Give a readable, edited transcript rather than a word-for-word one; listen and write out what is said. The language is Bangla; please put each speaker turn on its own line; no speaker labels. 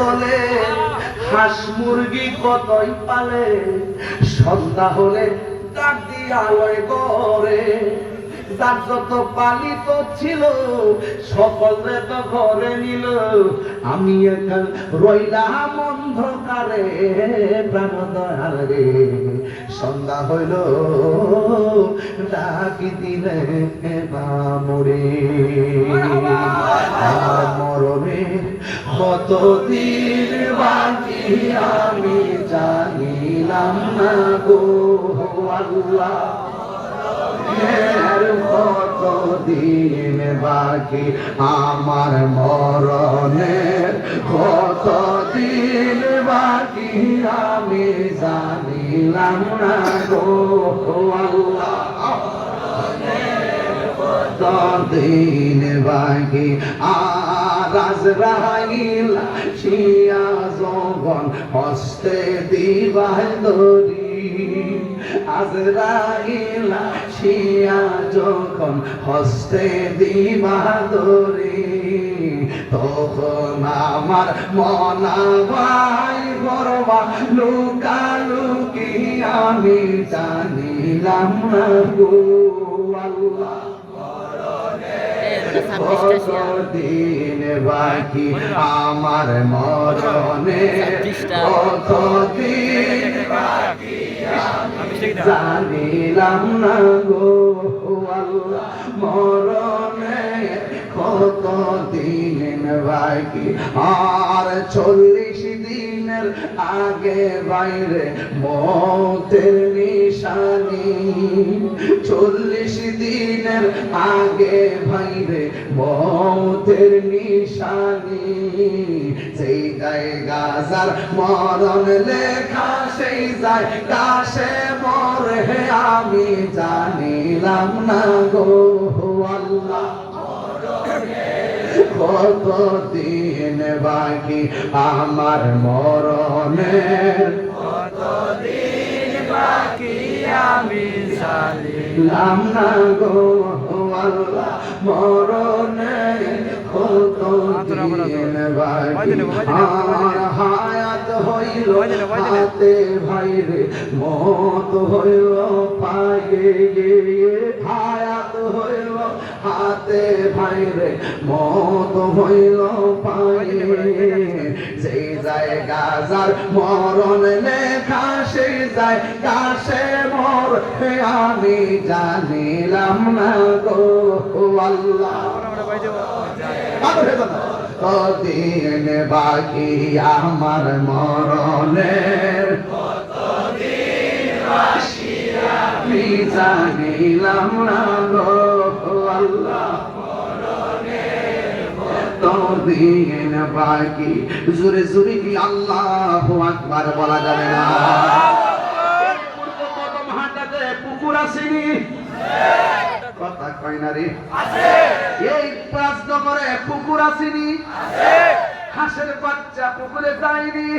তলে হাঁস মুরগি কতই পালে, সন্ধ্যা হলে ডাক দিয়া আলোয় গড়ে। যার যত পালিত ছিল সকলে তো ঘরে নিল, আমি এখান রইলাম অন্ধকারে প্রাণ দয়াল রে। সন্ধ্যা হইল ডাকি দিলে বামরে, আমার মরণে কতদিন বাকি আমি জানিলাম না গো আল্লাহ। কতদিন বাকি আমার মরণের, কতদিন বাকি আমি জানিলাম না গো আল্লাহ। কতদিন বাকি আর আজরাইল শিয়া যখন হস্তে দিবাই ধরি, আজরাইল শিয়া যখন হস্তে দিবা ধরি, তখন আমার মনা ভাই বড়বা লুকালুকি আমি জানিলাম না গো আল্লাহ। কতদিন বাকি আমার মরণে, কতদিন বাকি জানিলাম না গো আল্লাহ। মরণে কতদিন বাকি আর 40 দিনের আগে বাইরে মৌতের নিশানি, 40 দিনের আগে বাইরে মৌতের নিশানি। সেই জায়গা যার মরণ লেখা, সেই জায়গা সে মরে আমি জানিলাম না গো আল্লাহ। কতদিন বাকি আমার মরণের, কতদিন বাকি আমি জানিলাম না গো আল্লাহ। মরণের কতদিন বাকি আর হায়াত হইল হাতে ভাইরে, মত হইল পায়ে, হায়াত হইল হাতে ভাইরে, মত হইল পায়ে। যেই জায়গা যার মরণ লেখা, সেই জায়গা সে মরে আমি জানিলাম না গো আল্লাহ। কতদিন বাকি আমার মরণের, কতদিন বাকি আমি জানিলাম না গো আল্লাহ। কতদিন বাকি, জোরে জোরে কি আল্লাহু আকবার বলা যাবে না? পুকুর আসেনি, কথা কয় না রে, এই প্রশ্ন করে পুকুর আসেনি, হাঁসের বাচ্চা পুকুরে যায়নি।